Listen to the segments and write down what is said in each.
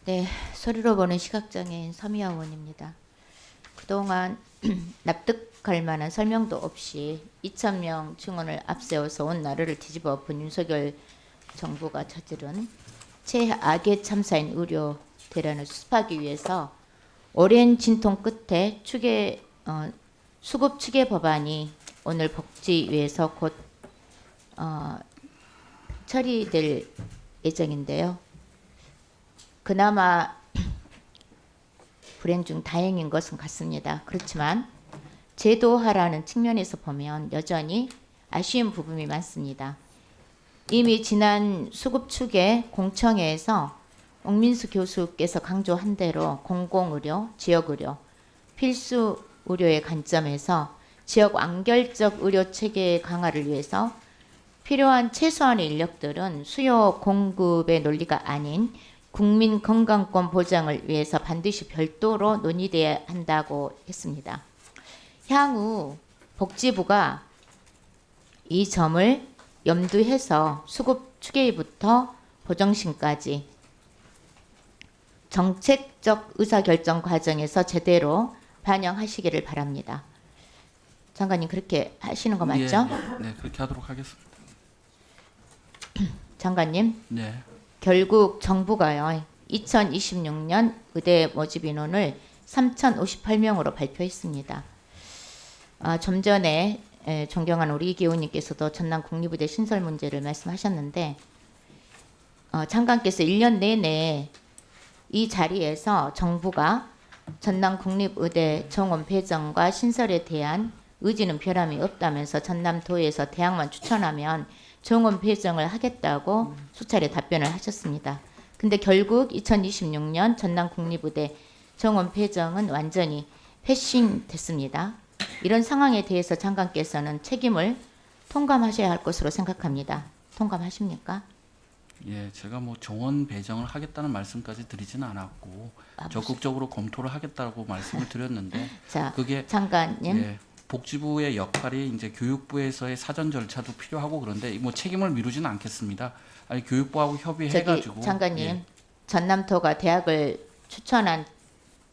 네, 소리로 보는 시각장애인 서미아 의원입니다. 그동안 납득할 만한 설명도 없이 2,000명 증언을 앞세워서 온 나라를 뒤집어 엎은 윤석열 정부가 저지른 최악의 참사인 의료 대란을 수습하기 위해서 오랜 진통 끝에 수급 추계 법안이 오늘 복지위에서 곧 처리될 예정인데요. 그나마 불행 중 다행인 것은 같습니다. 그렇지만 제도화라는 측면에서 보면 여전히 아쉬운 부분이 많습니다. 이미 지난 수급축의 공청회에서 옥민수 교수께서 강조한 대로 공공의료, 지역의료, 필수 의료의 관점에서 지역 완결적 의료 체계 강화를 위해서 필요한 최소한의 인력들은 수요 공급의 논리가 아닌 국민 건강권 보장을 위해서 반드시 별도로 논의돼야 한다고 했습니다. 향후 복지부가 이 점을 염두해서 수급 추계부터 보정심까지 정책적 의사결정 과정에서 제대로 반영하시기를 바랍니다. 장관님 그렇게 하시는 거 맞죠? 네, 그렇게 하도록 하겠습니다. 장관님. 네. 결국 정부가요 2026년 의대 모집 인원을 3,058명으로 발표했습니다. 좀 전에 존경하는 우리 이기 의원님께서도 전남 국립의대 신설 문제를 말씀하셨는데 장관께서 1년 내내 이 자리에서 정부가 전남 국립의대 정원 배정과 신설에 대한 의지는 변함이 없다면서 전남도에서 대학만 추천하면 정원 배정을 하겠다고 수차례 답변을 하셨습니다. 근데 결국 2026년 전남 국립의대 정원 배정은 완전히 패싱됐습니다. 이런 상황에 대해서 장관께서는 책임을 통감하셔야 할 것으로 생각합니다. 통감하십니까? 예, 제가 뭐 정원 배정을 하겠다는 말씀까지 드리지는 않았고 적극적으로 검토를 하겠다고 말씀을 드렸는데 자, 그게 장관님. 예, 복지부의 역할이 이제 교육부에서의 사전 절차도 필요하고 그런데 뭐 책임을 미루지는 않겠습니다. 아니 교육부하고 협의해가지고 장관님 예. 전남도가 대학을 추천한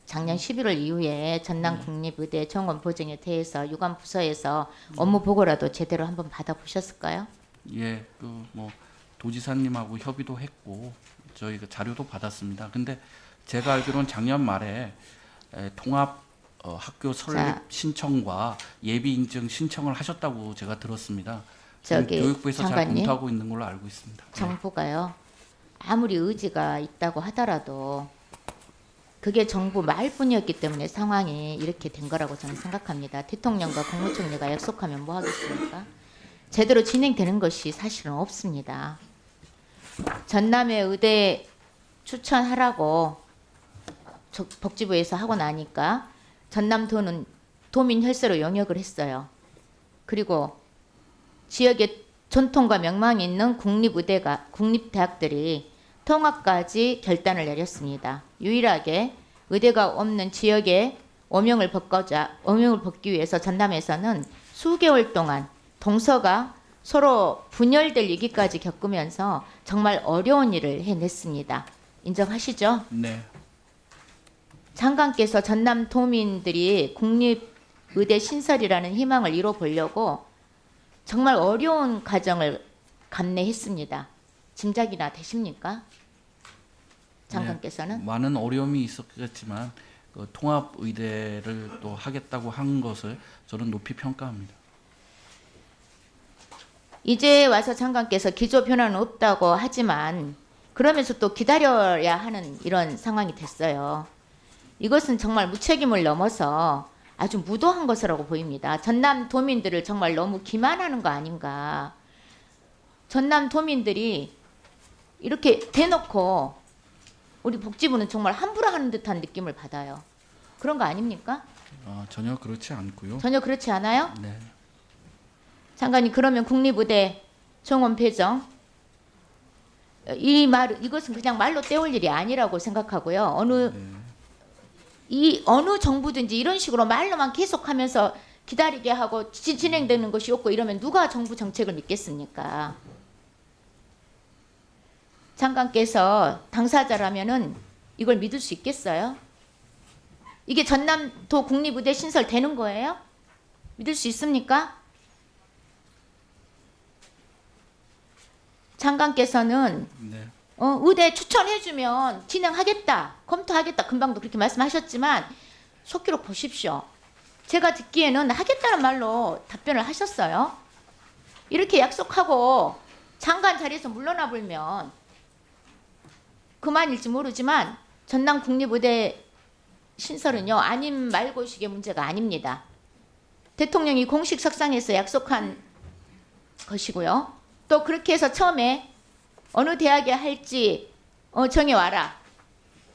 작년 11월 이후에 전남 국립의대 정원 보정에 대해서 유관 부서에서 업무 보고라도 제대로 한번 받아보셨을까요? 예, 그 뭐 도지사님하고 협의도 했고 저희가 자료도 받았습니다. 근데 제가 알기로는 작년 말에 통합 학교 설립 신청과 예비 인증 신청을 하셨다고 제가 들었습니다. 교육부에서 잘 장관님, 검토하고 있는 걸로 알고 있습니다. 정부가요 아무리 의지가 있다고 하더라도 그게 정부 말뿐이었기 때문에 상황이 이렇게 된 거라고 저는 생각합니다. 대통령과 국무총리가 약속하면 뭐 하겠습니까? 제대로 진행되는 것이 사실은 없습니다. 전남의 의대 추천하라고 복지부에서 하고 나니까 전남도는 도민혈세로 영역을 했어요. 그리고 지역에 전통과 명망이 있는 국립대학들이 통합까지 결단을 내렸습니다. 유일하게 의대가 없는 지역에 오명을 벗기 위해서 전남에서는 수개월 동안 동서가 서로 분열될 위기까지 겪으면서 정말 어려운 일을 해냈습니다. 인정하시죠? 네. 장관께서 전남 도민들이 국립의대 신설이라는 희망을 이뤄보려고 정말 어려운 과정을 감내했습니다. 짐작이나 되십니까? 장관께서는? 네, 많은 어려움이 있었겠지만 그 통합 의대를 또 하겠다고 한 것을 저는 높이 평가합니다. 이제 와서 장관께서 기조 변화는 없다고 하지만 그러면서 또 기다려야 하는 이런 상황이 됐어요. 이것은 정말 무책임을 넘어서 아주 무도한 것이라고 보입니다. 전남 도민들을 정말 너무 기만하는 거 아닌가. 전남 도민들이 이렇게 대놓고 우리 복지부는 정말 함부로 하는 듯한 느낌을 받아요. 그런 거 아닙니까? 전혀 그렇지 않고요. 전혀 그렇지 않아요? 네. 장관님 그러면 국립의대 정원 배정 이것은 그냥 말로 때울 일이 아니라고 생각하고요. 어느 정부든지 이런 식으로 말로만 계속하면서 기다리게 하고 진행되는 것이 없고 이러면 누가 정부 정책을 믿겠습니까? 장관께서 당사자라면은 이걸 믿을 수 있겠어요? 이게 전남도 국립의대 신설 되는 거예요? 믿을 수 있습니까? 장관께서는 네. 의대 추천해주면 진행하겠다, 검토하겠다, 금방도 그렇게 말씀하셨지만 속기록 보십시오. 제가 듣기에는 하겠다는 말로 답변을 하셨어요. 이렇게 약속하고 장관 자리에서 물러나 불면 그만일지 모르지만 전남 국립의대 신설은요, 아님 말고식의 문제가 아닙니다. 대통령이 공식 석상에서 약속한 것이고요. 또 그렇게 해서 처음에 어느 대학에 할지 정해와라.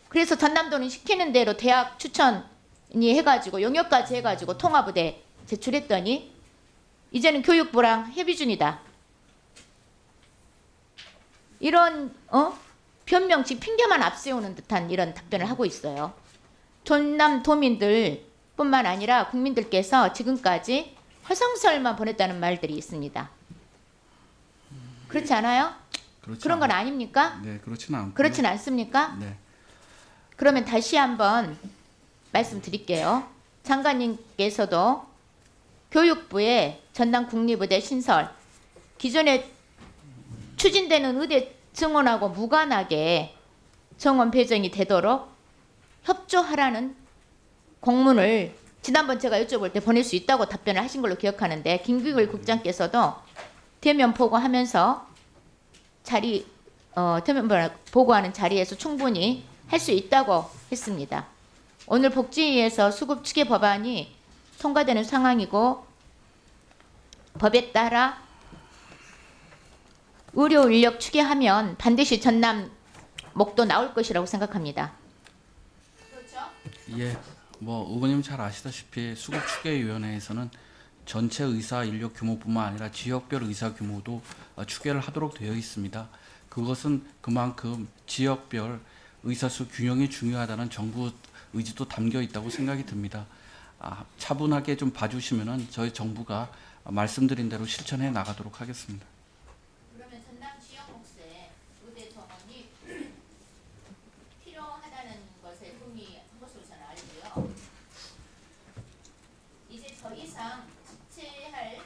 그래서 전남도는 시키는 대로 대학 추천이 해가지고 용역까지 해가지고 통합의대 제출했더니 이제는 교육부랑 협의 중이다. 이런 변명치 핑계만 앞세우는 듯한 이런 답변을 하고 있어요. 전남도민들 뿐만 아니라 국민들께서 지금까지 화성설만 보냈다는 말들이 있습니다. 그렇지 않아요? 그런 건 아닙니까? 네, 그렇지는 않고. 그렇진 않습니까? 네. 그러면 다시 한번 말씀드릴게요. 장관님께서도 교육부의 전남 국립의대 신설, 기존에 추진되는 의대 증원하고 무관하게 정원 배정이 되도록 협조하라는 공문을 지난번 제가 여쭤볼 때 보낼 수 있다고 답변을 하신 걸로 기억하는데, 김규일 국장께서도 대면 보고하면서 대면 보고하는 자리에서 충분히 할 수 있다고 했습니다. 오늘 복지위에서 수급 추계 법안이 통과되는 상황이고, 법에 따라 의료 인력 추계하면 반드시 전남 목도 나올 것이라고 생각합니다. 그렇죠? 예, 뭐 의원님 잘 아시다시피 수급추계위원회에서는 전체 의사 인력 규모뿐만 아니라 지역별 의사 규모도 추계를 하도록 되어 있습니다. 그것은 그만큼 지역별 의사수 균형이 중요하다는 정부 의지도 담겨 있다고 생각이 듭니다. 차분하게 좀 봐주시면은 저희 정부가 말씀드린 대로 실천해 나가도록 하겠습니다. 그러면 전남 지역 몫에 의대 정원이 필요하다는 것에 동의한 것으로 저는 알고요. 이제 더 이상 지체할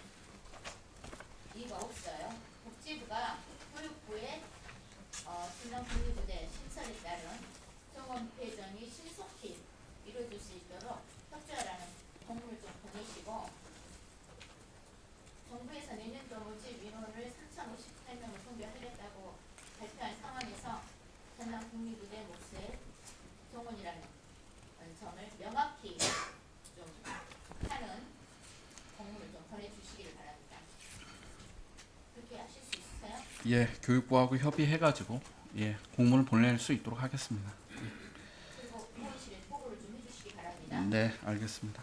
이유가 없어요. 복지부가 교육부의 전남 국립의대 신설에 따른 정원 배정이 신속히 이루어질 수 있도록 협조하라는 공문을 좀 보내시고, 정부에서 내년도 모집 민원을 3,058명을 선별하겠다고 발표한 상황에서 전남 국립의대 몫의 정원이라는 점을 명확히 좀 하는 공문을 좀 보내주시기를 바랍니다. 그렇게 하실 수 있으세요? 예, 교육부하고 협의해가지고 공문을 보낼 수 있도록 하겠습니다. 그리고 의원실에 보고를 좀 해주시기 바랍니다. 네, 알겠습니다.